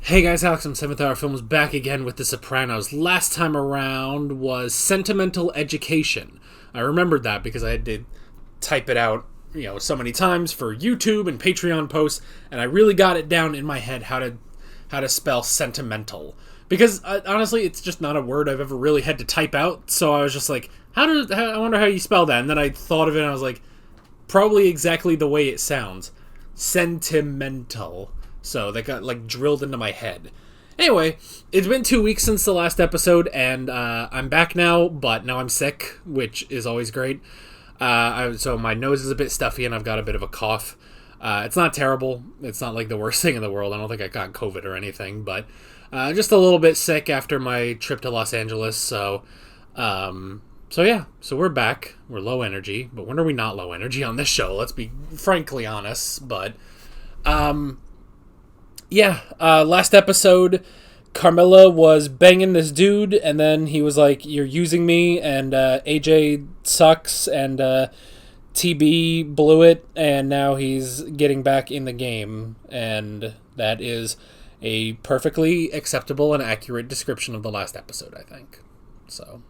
Hey guys, Alex from 7th Hour Films back again with The Sopranos. Last time around was Sentimental Education. I remembered that because I had to type it out, so many times for YouTube and Patreon posts, and I really got it down in my head how to spell sentimental. Because honestly, it's just not a word I've ever really had to type out, so I was just like, I wonder how you spell that, and then I thought of it and I was like, probably exactly the way it sounds. Sentimental. So that got drilled into my head. Anyway, it's been 2 weeks since the last episode, and I'm back now, but now I'm sick, which is always great. So my nose is a bit stuffy, and I've got a bit of a cough. It's not terrible. It's not like the worst thing in the world. I don't think I got COVID or anything, but just a little bit sick after my trip to Los Angeles. So we're back. We're low energy, but when are we not low energy on this show? Let's be frankly honest. But last episode, Carmela was banging this dude, and then he was like, "You're using me," and AJ sucks, and TB blew it, and now he's getting back in the game, and that is a perfectly acceptable and accurate description of the last episode, I think. So,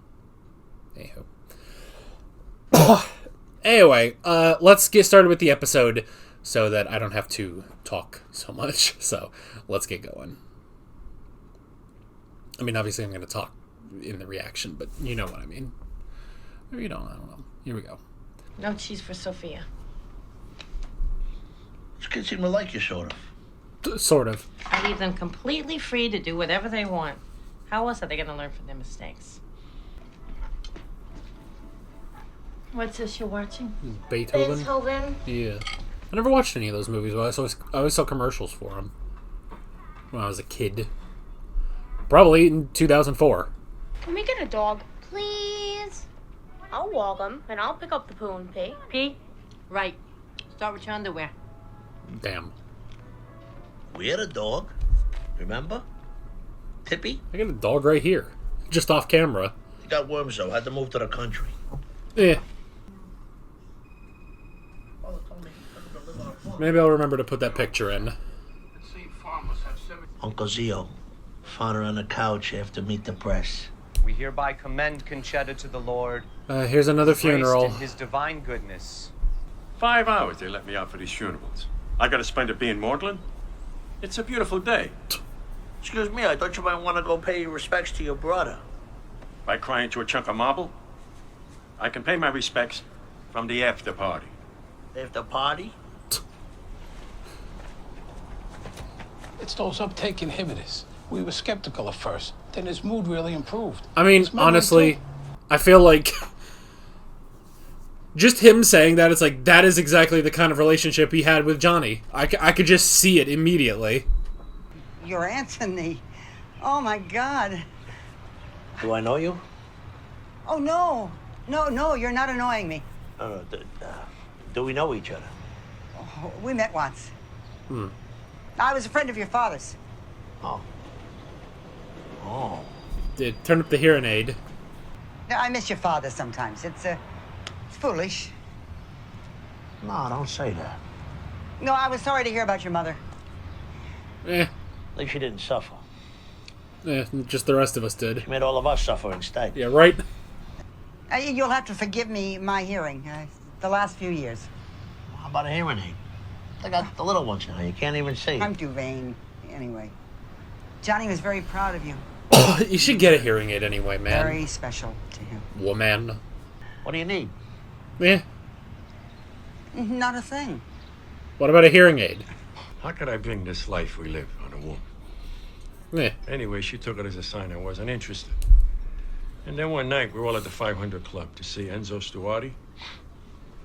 anyway, let's get started with the episode so that I don't have to talk so much. So let's get going. I mean, obviously I'm going to talk in the reaction, but you know what I mean. Or you don't, I don't know. Here we go. No cheese for Sophia. These kids seem to like you, sort of. Sort of. I leave them completely free to do whatever they want. How else are they going to learn from their mistakes? What's this you're watching? Beethoven? Yeah. I never watched any of those movies, but I always saw commercials for them when I was a kid. Probably in 2004. Can we get a dog? Please. I'll walk him, and I'll pick up the poo and pee. Pee? Right. Start with your underwear. Damn. We had a dog. Remember? Tippy? I got a dog right here. Just off camera. He got worms, though. Had to move to the country. Yeah. Maybe I'll remember to put that picture in. Uncle Zio found her on the couch after Meet the Press. We hereby commend Conchetta to the Lord. Here's another funeral. In his divine goodness. 5 hours they let me out for these funerals. I gotta spend it being maudlin? It's a beautiful day. Excuse me, I thought you might want to go pay your respects to your brother. By crying to a chunk of marble, I can pay my respects from the after party. After party? It's those uptake inhibitors. We were skeptical at first. Then his mood really improved. I mean, honestly, I feel like just him saying that, it's like, that is exactly the kind of relationship he had with Johnny. I could just see it immediately. You're Anthony. Oh, my God. Do I know you? Oh, no. No, you're not annoying me. No. Do we know each other? Oh, we met once. I was a friend of your father's. Oh. Turn up the hearing aid. No, I miss your father sometimes. It's foolish. No, don't say that. No, I was sorry to hear about your mother. At least she didn't suffer. Just the rest of us did. She made all of us suffer instead. Yeah, right? You'll have to forgive me my hearing. The last few years. How about a hearing aid? I got the little ones now. You can't even see. I'm too vain. Anyway. Johnny was very proud of you. You should get a hearing aid anyway, man. Very special to him. Woman. What do you need? Yeah. Not a thing. What about a hearing aid? How could I bring this life we live on a woman? Yeah. Anyway, she took it as a sign I wasn't interested. And then one night, we're all at the 500 Club to see Enzo Stuardi.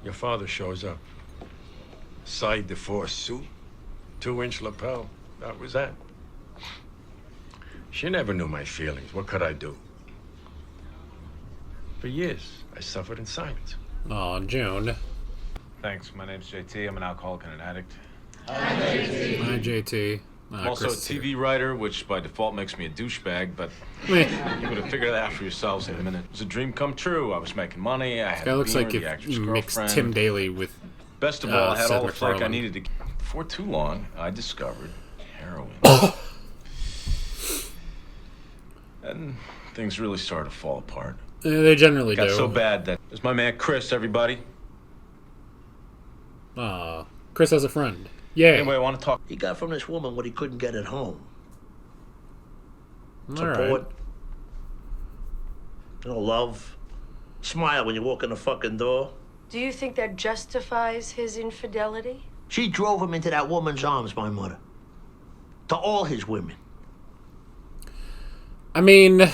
Your father shows up. Side de force suit, 2-inch lapel. That was that. She never knew my feelings. What could I do? For years, I suffered in silence. Aw, June. Thanks. My name's JT. I'm an alcoholic and an addict. Hi, JT. I'm also a TV writer, which by default makes me a douchebag, but Meh. you would have figured that out for yourselves in a minute. It was a dream come true. I was making money. I had Guy a looks beamer, like the if actress you mixed girlfriend. Tim Daly with Best of all, I had Seth all the flick I MacFarlane. needed to. Before too long, I discovered heroin. things really started to fall apart. They generally Got do. so bad that there's my man Chris, everybody. Aw, Chris has a friend. Yay. Anyway, I want to talk. He got from this woman what he couldn't get at home. All Support. right. Love. Smile when you walk in the fucking door. Do you think that justifies his infidelity? She drove him into that woman's arms, my mother. To all his women. I mean,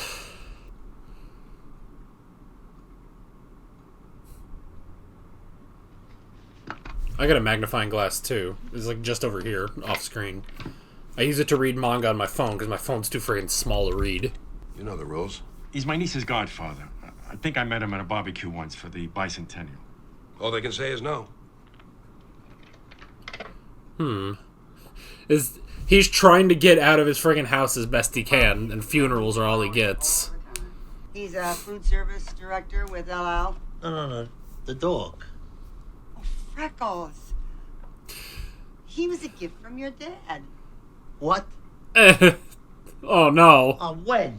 I got a magnifying glass too. It's like just over here, off screen. I use it to read manga on my phone because my phone's too freaking small to read. You know the rules. He's my niece's godfather. I think I met him at a barbecue once for the bicentennial. All they can say is no. He's trying to get out of his friggin' house as best he can, and funerals are all he gets. He's a food service director with LL. No. The dog. Oh, Freckles. He was a gift from your dad. What? Oh no. When?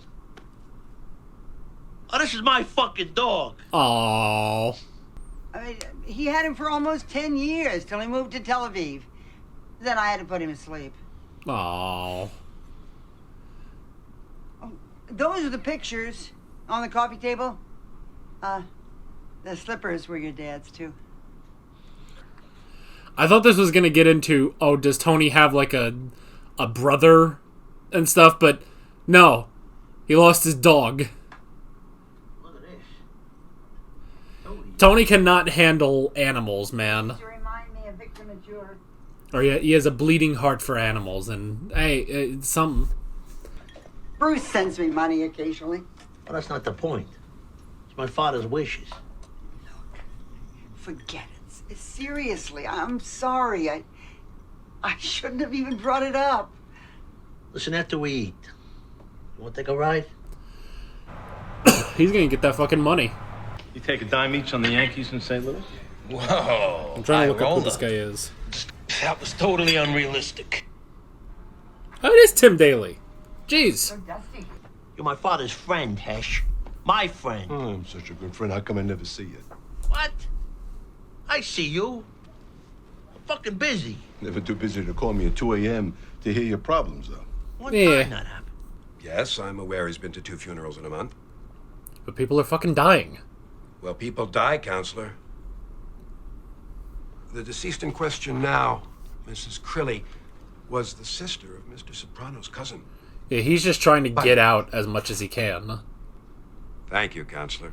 Oh, this is my fucking dog. Aww. I mean, he had him for almost 10 years till he moved to Tel Aviv. Then I had to put him to sleep. Aww. Oh, those are the pictures on the coffee table. The slippers were your dad's too. I thought this was gonna get into, oh, does Tony have like a brother and stuff, but no. He lost his dog. Look at this. Tony cannot handle animals, man. To remind me of Victor Mature. Or he has a bleeding heart for animals, and hey, it's something. Bruce sends me money occasionally. Well, that's not the point. It's my father's wishes. Forget it. Seriously, I'm sorry. I shouldn't have even brought it up. Listen, after we eat, you want to take a ride? He's gonna get that fucking money. You take a dime each on the Yankees in St. Louis? Whoa. I'm trying to look up who this guy is. That was totally unrealistic. Oh, it is Tim Daly. Jeez. So dusty. You're my father's friend, Hesh. My friend. Oh, I'm such a good friend. How come I never see you? What? I see you. I'm fucking busy. Never too busy to call me at 2 a.m. to hear your problems, though. One Yeah. time that happened. Yes, I'm aware he's been to 2 funerals in a month. But people are fucking dying. Well, people die, counselor. The deceased in question now, Mrs. Crilly, was the sister of Mr. Soprano's cousin. Yeah, he's just trying to get out as much as he can. Thank you, counselor.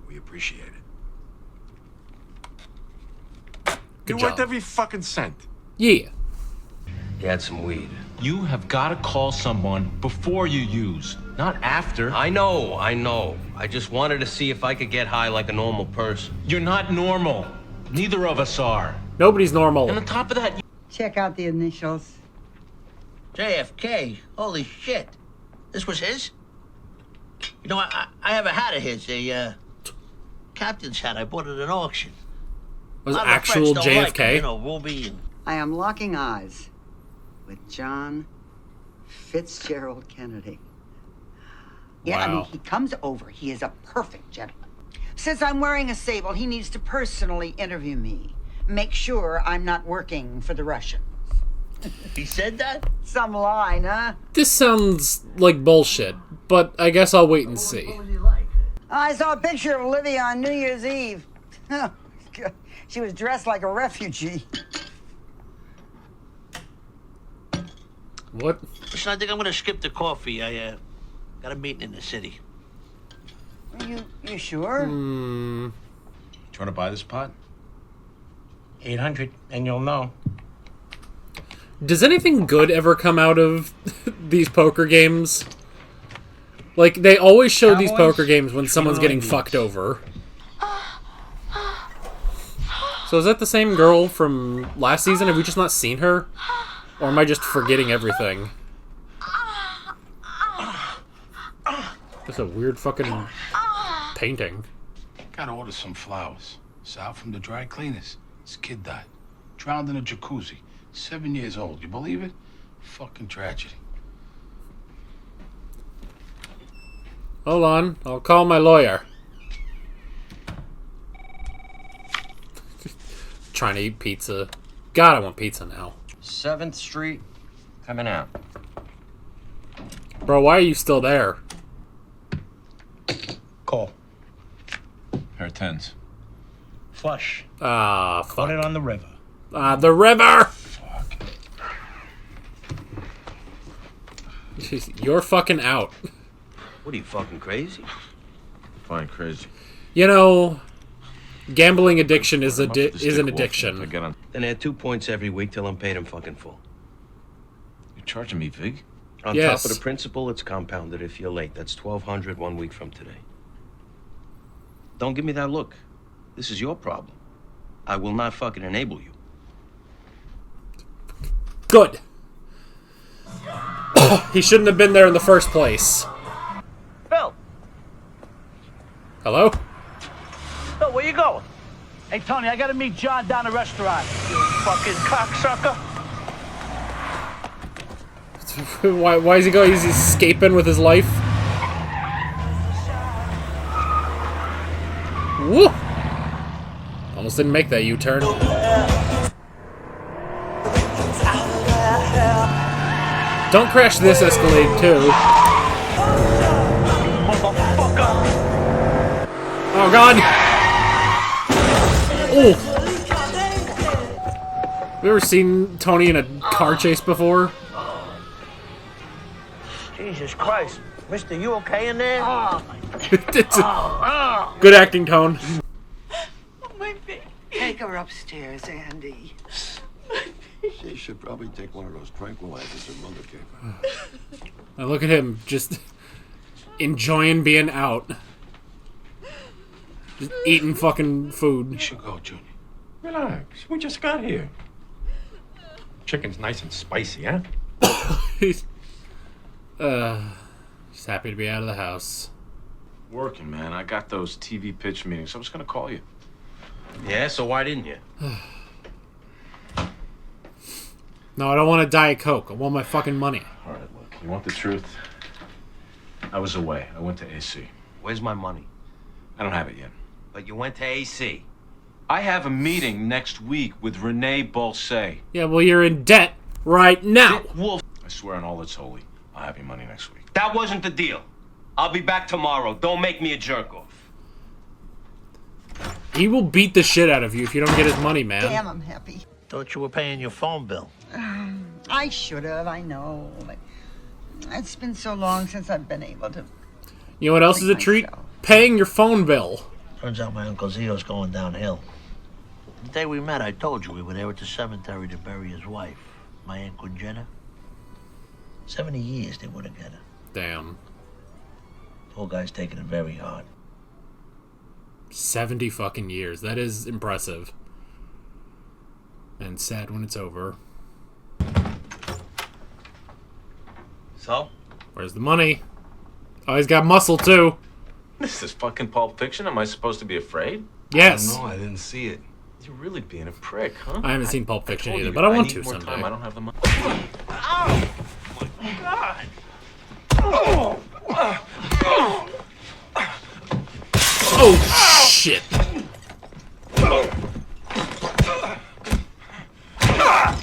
We appreciate it. Good You're job. worth every fucking cent. Yeah. He had some weed. You have got to call someone before you use, not after. I know. I just wanted to see if I could get high like a normal person. You're not normal. Neither of us are. Nobody's normal. And on top of that, Check out the initials. JFK. Holy shit. This was his? You know, I have a hat of his, a captain's hat. I bought it at an auction. Was A lot of my actual friends don't like JFK? him, you know, Ruby and... I am locking eyes with John Fitzgerald Kennedy. Yeah, I mean, Wow. he comes over. He is a perfect gentleman. Since I'm wearing a sable, he needs to personally interview me. Make sure I'm not working for the Russians. He said that? Some line, huh? This sounds like bullshit, but I guess I'll wait and see. What was he like? I saw a picture of Olivia on New Year's Eve. She was dressed like a refugee. What? Listen, I think I'm gonna skip the coffee. I got a meeting in the city. You sure? You want to buy this pot? 800, and you'll know. Does anything good ever come out of these poker games? Like, they always show these poker games when someone's getting fucked over. So is that the same girl from last season? Have we just not seen her? Or am I just forgetting everything? That's a weird fucking painting. Gotta order some flowers. It's out from the dry cleaners. This kid died. Drowned in a jacuzzi. 7 years old. You believe it? Fucking tragedy. Hold on. I'll call my lawyer. Trying to eat pizza. God, I want pizza now. 7th Street, coming out. Bro, why are you still there? Call. Pair of 10s. Flush. Ah, fuck. Put it on the river. The river! Fuck. Jeez, you're fucking out. What are you, fucking crazy? Fine, crazy. You know, gambling addiction is an addiction. Then add 2 points every week till I'm paid in fucking full. You're charging me, Vig? On Yes. top of the principal, it's compounded if you're late. That's $1,200 1 week from today. Don't give me that look. This is your problem. I will not fucking enable you. Good. He shouldn't have been there in the first place. Bill! Hello? Bill, where you going? Hey, Tony, I gotta meet John down the restaurant. You fucking cocksucker. Why is he going? He's escaping with his life? Woo! Almost didn't make that U-turn. Don't crash this Escalade, too. Oh, God! Oh! Have you ever seen Tony in a car chase before? Jesus Christ. Mister, you okay in there? Good acting tone. Take her upstairs, Andy. She should probably take one of those tranquilizers her mother gave her. Now look at him, just enjoying being out. Just eating fucking food. You should go, Junior. Relax. We just got here. Chicken's nice and spicy, huh? He's just happy to be out of the house. Working, man. I got those TV pitch meetings. I was gonna call you. Yeah, so why didn't you? No, I don't want a Diet Coke. I want my fucking money. All right, look. You want the truth? I was away. I went to AC. Where's my money? I don't have it yet. But you went to AC. I have a meeting next week with Renee Bolsay. Yeah, well, you're in debt right now. Wolf. I swear on all that's holy, I'll have your money next week. That wasn't the deal. I'll be back tomorrow. Don't make me a jerk off. He will beat the shit out of you if you don't get his money, man. Damn, I'm happy. Thought you were paying your phone bill. I should have, I know. But it's been so long since I've been able to. You know what else is a treat? Paying your phone bill. Turns out my Uncle Zio's going downhill. The day we met, I told you we were there at the cemetery to bury his wife, my Aunt Quinjetta. 70 years they were together. Damn. Poor guy's taking it very hard. 70 fucking years. That is impressive. And sad when it's over. So? Where's the money? Oh, he's got muscle, too. This is fucking Pulp Fiction. Am I supposed to be afraid? Yes. No, I didn't see it. You're really being a prick, huh? I haven't seen Pulp Fiction told either, you, but I want need to more someday. time. I don't have the money. Oh, my God. Oh, shit.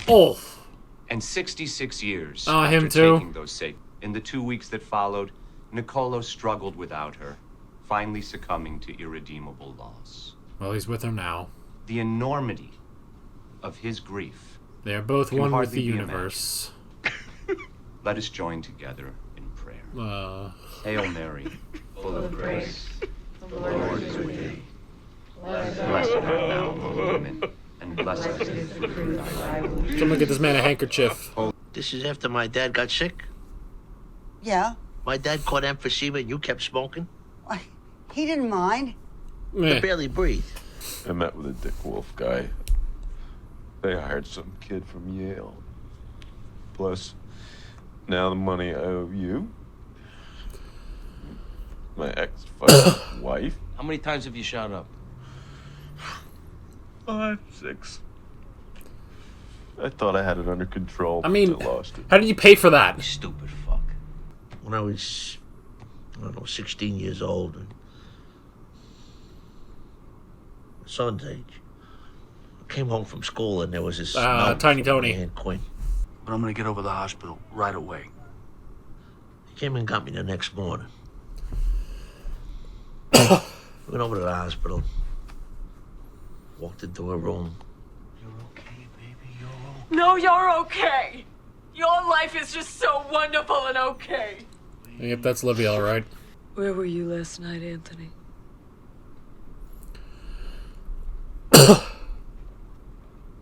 Oh. And 66 years Oh, him after too? taking those safe. In the 2 weeks that followed, Nicolo struggled without her, finally succumbing to irredeemable loss. Well, he's with her now. The enormity of his grief. They are both can one with hardly the be universe. Let us join together in prayer. Hail Mary, full of grace, The Lord is with thee. blessed art thou among women, and blessed is the fruit of thy womb. Someone get this man a handkerchief. This is after my dad got sick? Yeah? My dad caught emphysema and you kept smoking? He didn't mind. You barely breathe. I met with a Dick Wolf guy. They hired some kid from Yale. Plus, now the money I owe you. My ex-fucking wife. How many times have you shot up? 5, 6. I thought I had it under control. I mean, I lost it. how did you pay for that? You stupid fuck. When I was I don't know, 16 years old. And son's age. I came home from school and there was this Tiny Tony. Quinn. But I'm gonna get over to the hospital right away. He came and got me the next morning. Went over to the hospital. Walked into her room. No, you're okay. Your life is just so wonderful and okay. Yep, that's Livy, all right. Where were you last night, Anthony?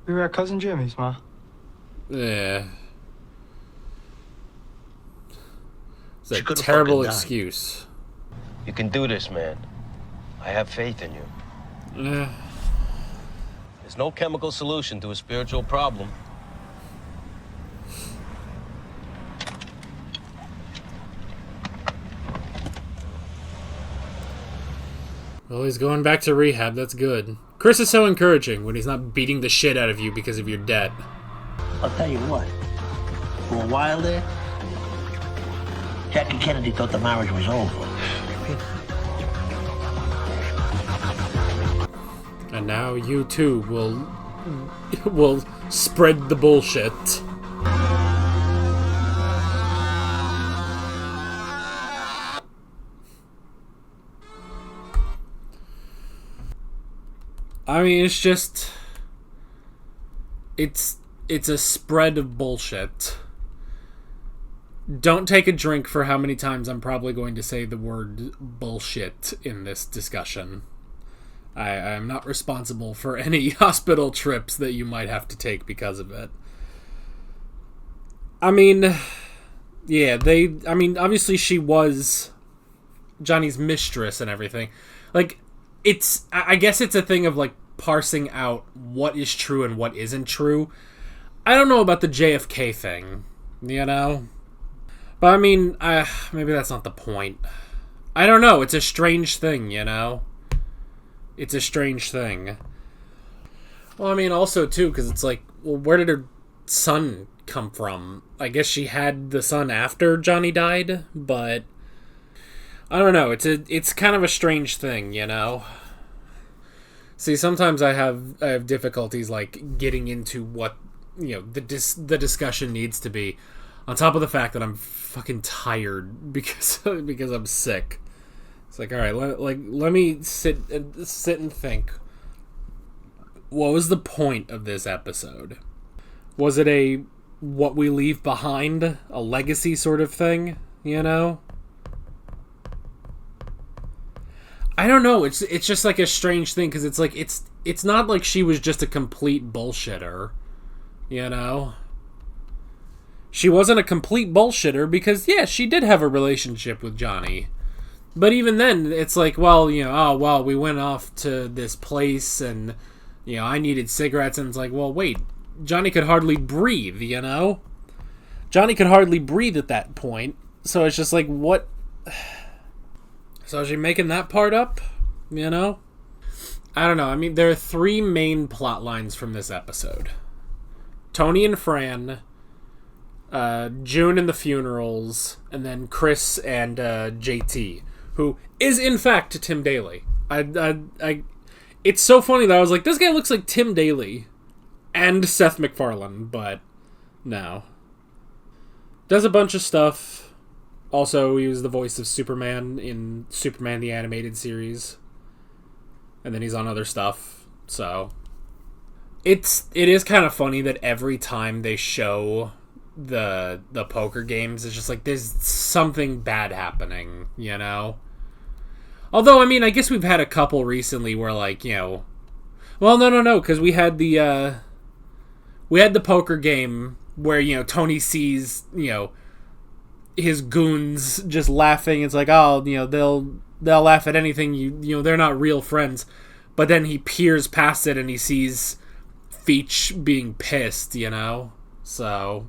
We were at Cousin Jimmy's, Ma. Yeah. It's a She could've terrible fucking died. excuse. You can do this, man. I have faith in you. There's no chemical solution to a spiritual problem. Well, he's going back to rehab. That's good. Chris is so encouraging when he's not beating the shit out of you because of your debt. I'll tell you what. For a while there, Jackie Kennedy thought the marriage was over. And now you too will spread the bullshit. I mean, it's just it's a spread of bullshit. Don't take a drink for how many times I'm probably going to say the word bullshit in this discussion. I am not responsible for any hospital trips that you might have to take because of it. I mean, yeah, obviously she was Johnny's mistress and everything. Like, I guess it's a thing of, like, parsing out what is true and what isn't true. I don't know about the JFK thing, you know? But, I mean, maybe that's not the point. I don't know, it's a strange thing, you know? It's a strange thing. Well, I mean, also, too, because it's like, well, where did her son come from? I guess she had the son after Johnny died, but I don't know. It's kind of a strange thing, you know? See, sometimes I have difficulties, like, getting into what, you know, the discussion needs to be, on top of the fact that I'm fucking tired because I'm sick. It's like, all right, let me sit and think. What was the point of this episode? Was it a what we leave behind, a legacy sort of thing, you know? I don't know. It's just like a strange thing because it's like it's not like she was just a complete bullshitter, you know? She wasn't a complete bullshitter because, yeah, she did have a relationship with Johnny. But even then, it's like, well, you know, oh, well, we went off to this place and, you know, I needed cigarettes. And it's like, well, wait, Johnny could hardly breathe, you know? Johnny could hardly breathe at that point. So it's just like, what? So is she making that part up, you know? I don't know. I mean, there are three main plot lines from this episode. Tony and Fran, June and the funerals, and then Chris and JT, who is in fact Tim Daly. It's so funny that I was like, this guy looks like Tim Daly and Seth MacFarlane, but no. Does a bunch of stuff. Also, he was the voice of Superman in Superman the Animated Series, and then he's on other stuff. So it is kind of funny that every time they show the poker games, it's just like there's something bad happening, you know? Although, I mean, I guess we've had a couple recently where, like, you know, well, no, because we had the poker game where, you know, Tony sees, you know, his goons just laughing. It's like, oh, you know, they'll laugh at anything. You know, they're not real friends. But then he peers past it and he sees Feach being pissed, you know? So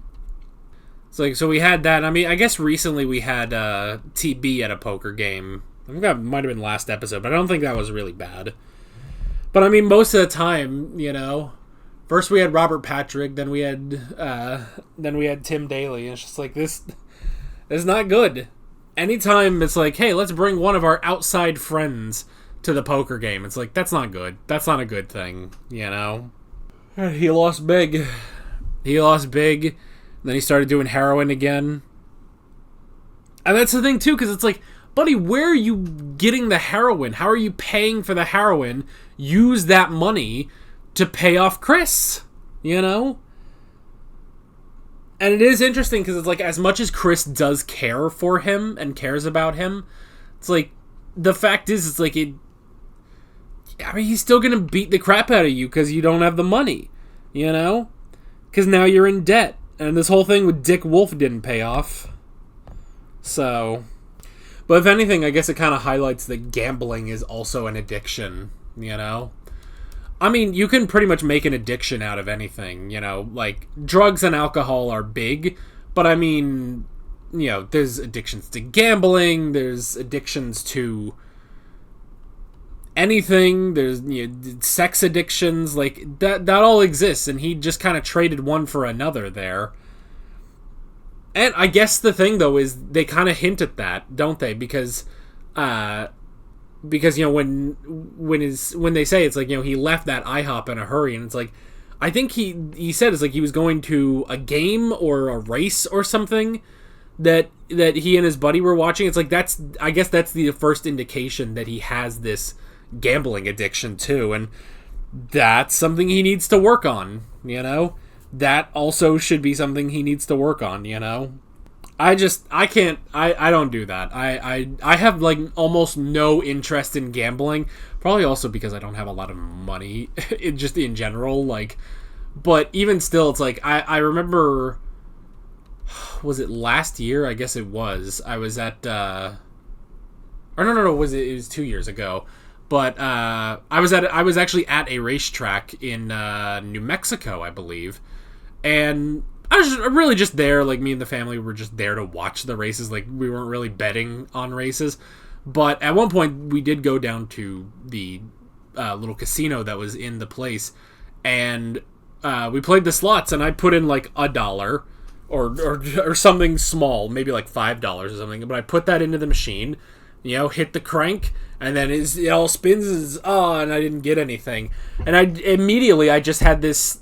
it's like, so we had that. I mean, I guess recently we had TB at a poker game. I think that might have been last episode, but I don't think that was really bad. But I mean, most of the time, you know, first we had Robert Patrick, then we had Tim Daly, and it's just like, this is not good. anytime it's like, hey, let's bring one of our outside friends to the poker game, it's like, that's not good. That's not a good thing, you know? He lost big. Then he started doing heroin again. And that's the thing, too, because it's like, buddy, where are you getting the heroin? How are you paying for the heroin? Use that money to pay off Chris, you know? And it is interesting because it's like, as much as Chris does care for him and cares about him, it's like, the fact is, it's like, he's still going to beat the crap out of you because you don't have the money, you know? Because now you're in debt. And this whole thing with Dick Wolf didn't pay off. So, but if anything, I guess it kind of highlights that gambling is also an addiction, you know? I mean, you can pretty much make an addiction out of anything, you know? Like, drugs and alcohol are big, but I mean, you know, there's addictions to gambling, there's addictions to anything, there's, you know, sex addictions, like, that all exists, and he just kind of traded one for another there. And I guess the thing, though, is they kind of hint at that, don't they? Because you know, when they say, it's like, you know, he left that IHOP in a hurry, and it's like, I think he said it's like he was going to a game or a race or something that he and his buddy were watching. It's like, I guess that's the first indication that he has this gambling addiction too, and that's something he needs to work on, you know? That also should be something he needs to work on, you know? I don't do that. I have, like, almost no interest in gambling, probably also because I don't have a lot of money, just in general, like, but even still, it's like, I remember, was it last year? I guess it was. I was at, or no, it was 2 years ago. But I was actually at a racetrack in New Mexico, I believe, and I was really just there. Like, me and the family were just there to watch the races. Like, we weren't really betting on races, but at one point we did go down to the little casino that was in the place, and we played the slots, and I put in like $1 or something small, maybe like $5 or something. But I put that into the machine, you know, hit the crank, and then it all spins, and I didn't get anything. And I just had this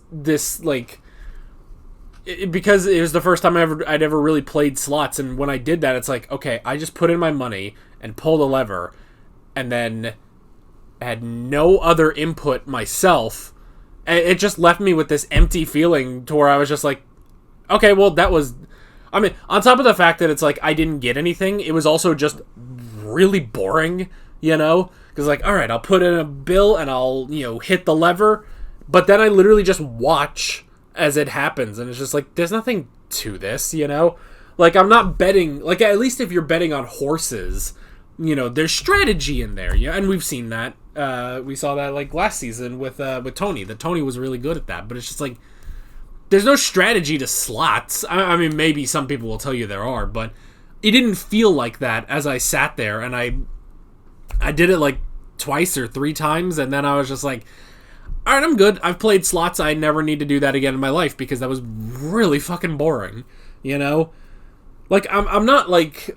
like, because it was the first time I'd ever really played slots, and when I did that, it's like, okay, I just put in my money and pulled a lever, and then had no other input myself, and it just left me with this empty feeling to where I was just like, okay, well, that was, I mean, on top of the fact that it's like I didn't get anything, it was also just really boring, you know? Because, like, all right, I'll put in a bill and I'll, you know, hit the lever, but then I literally just watch as it happens, and it's just like, there's nothing to this, you know? Like, I'm not betting, like, at least if you're betting on horses, you know, there's strategy in there, yeah, and we've seen that. We saw that, like, last season with Tony. That Tony was really good at that, but it's just like, there's no strategy to slots. I mean, maybe some people will tell you there are, but it didn't feel like that as I sat there, and I did it like twice or 3 times, and then I was just like, all right, I'm good. I've played slots. I never need to do that again in my life, because that was really fucking boring, you know? Like, I'm not like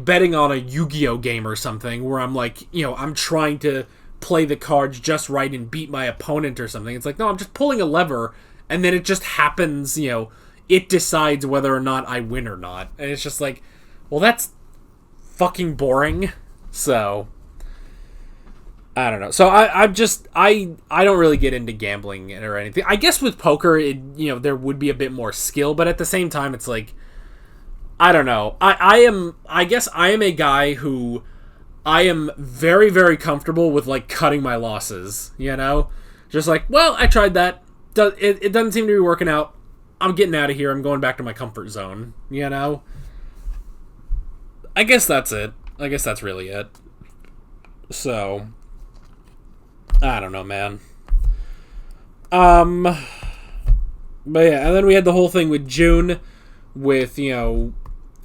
betting on a Yu-Gi-Oh game or something where I'm like, you know, I'm trying to play the cards just right and beat my opponent or something. It's like, no, I'm just pulling a lever, and then it just happens, you know, it decides whether or not I win or not. And it's just like, well, that's fucking boring. So, I don't know. So I don't really get into gambling or anything. I guess with poker, you know, there would be a bit more skill, but at the same time, it's like, I don't know. I guess I am a guy who, I am very, very comfortable with, like, cutting my losses, you know? Just like, well, I tried that. It doesn't seem to be working out. I'm getting out of here. I'm going back to my comfort zone, you know? I guess that's it. I guess that's really it. So, I don't know, man. But yeah, and then we had the whole thing with June with, you know,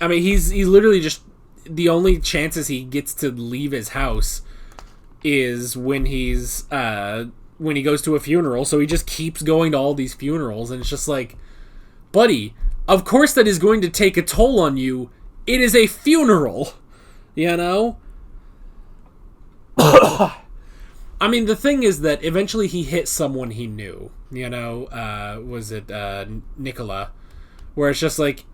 I mean, he's literally just, the only chances he gets to leave his house is when when he goes to a funeral, so he just keeps going to all these funerals, and it's just like, buddy, of course that is going to take a toll on you It is a funeral, you know? I mean, the thing is that eventually he hit someone he knew, you know? Was it Nicola? Where it's just like,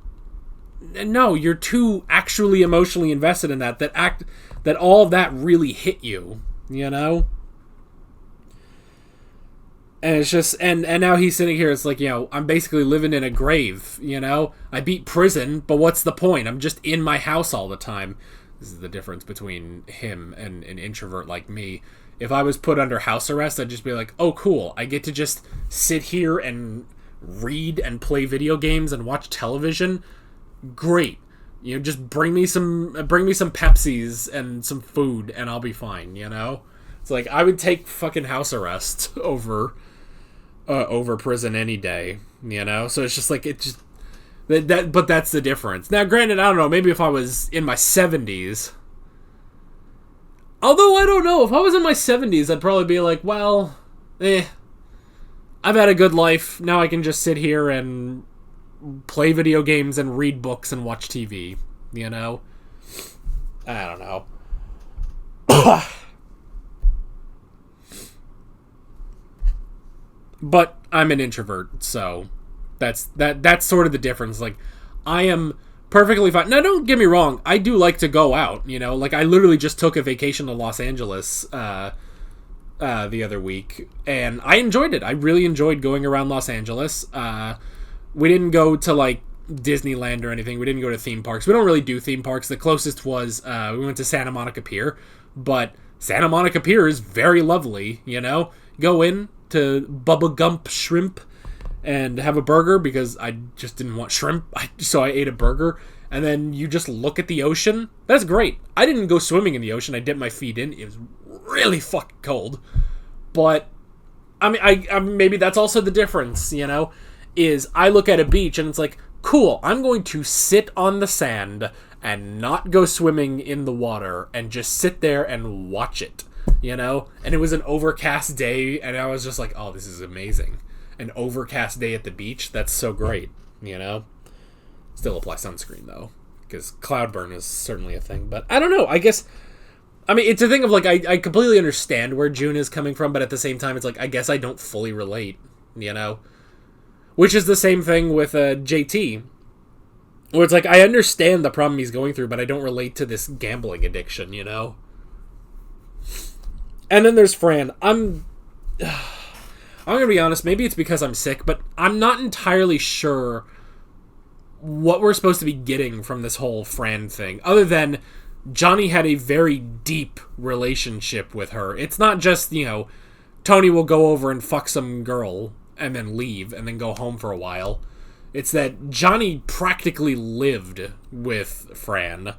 no, you're too actually emotionally invested in that all of that really hit you, you know? And it's just, and now he's sitting here, it's like, you know, I'm basically living in a grave, you know? I beat prison, but what's the point? I'm just in my house all the time. This is the difference between him and an introvert like me. If I was put under house arrest, I'd just be like, oh, cool, I get to just sit here and read and play video games and watch television. Great. You know, just bring me some Pepsis and some food and I'll be fine, you know? It's like, I would take fucking house arrest over prison any day, you know? So it's just like, it just, but that's the difference. Now, granted, I don't know, maybe if I was in my 70s, although I don't know, if I was in my 70s, I'd probably be like, well, I've had a good life, now I can just sit here and play video games and read books and watch TV, you know? I don't know. But I'm an introvert, so that's sort of the difference. Like, I am perfectly fine. Now, don't get me wrong, I do like to go out, you know? Like, I literally just took a vacation to Los Angeles the other week, and I enjoyed it. I really enjoyed going around Los Angeles. We didn't go to, like, Disneyland or anything. We didn't go to theme parks. We don't really do theme parks. The closest was, we went to Santa Monica Pier, but Santa Monica Pier is very lovely, you know? Go in to Bubba Gump Shrimp and have a burger because I just didn't want shrimp, so I ate a burger, and then you just look at the ocean. That's great. I didn't go swimming in the ocean. I dipped my feet in. It was really fucking cold. But, I mean, I maybe that's also the difference, you know? Is I look at a beach and it's like, cool, I'm going to sit on the sand and not go swimming in the water and just sit there and watch it, you know? And it was an overcast day and I was just like, oh, this is amazing. An overcast day at the beach, that's so great, you know? Still apply sunscreen though, because cloud burn is certainly a thing. But I don't know, I guess, I mean, it's a thing of like, I completely understand where June is coming from, but at the same time, it's like, I guess I don't fully relate, you know? Which is the same thing with JT, where it's like, I understand the problem he's going through, but I don't relate to this gambling addiction, you know? And then there's Fran. I'm gonna be honest, maybe it's because I'm sick, but I'm not entirely sure what we're supposed to be getting from this whole Fran thing, other than Johnny had a very deep relationship with her. It's not just, you know, Tony will go over and fuck some girl and then leave and then go home for a while. It's that Johnny practically lived with Fran.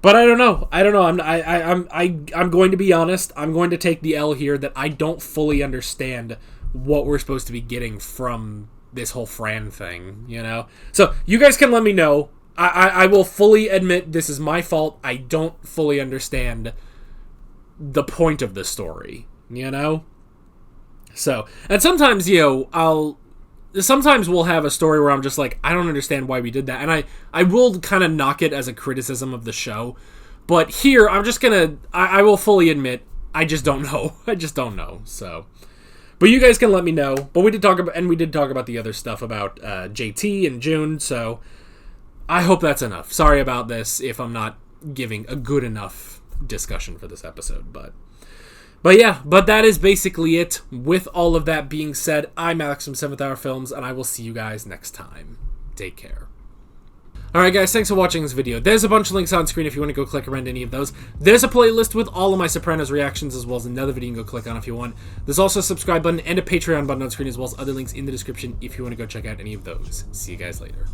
But I don't know. I'm going to be honest. I'm going to take the L here that I don't fully understand what we're supposed to be getting from this whole Fran thing, you know? So you guys can let me know. I will fully admit this is my fault. I don't fully understand the point of the story, you know? So, and sometimes, you know, sometimes we'll have a story where I'm just like, I don't understand why we did that. And I will kind of knock it as a criticism of the show. But here, I'm just gonna, I will fully admit, I just don't know. I just don't know, so. But you guys can let me know. But we did talk about the other stuff about JT and June, so I hope that's enough. Sorry about this if I'm not giving a good enough discussion for this episode, But yeah, but that is basically it. With all of that being said, I'm Alex from 7th Hour Films, and I will see you guys next time. Take care. Alright guys, thanks for watching this video. There's a bunch of links on screen if you want to go click around any of those. There's a playlist with all of my Sopranos reactions, as well as another video you can go click on if you want. There's also a subscribe button and a Patreon button on screen, as well as other links in the description if you want to go check out any of those. See you guys later.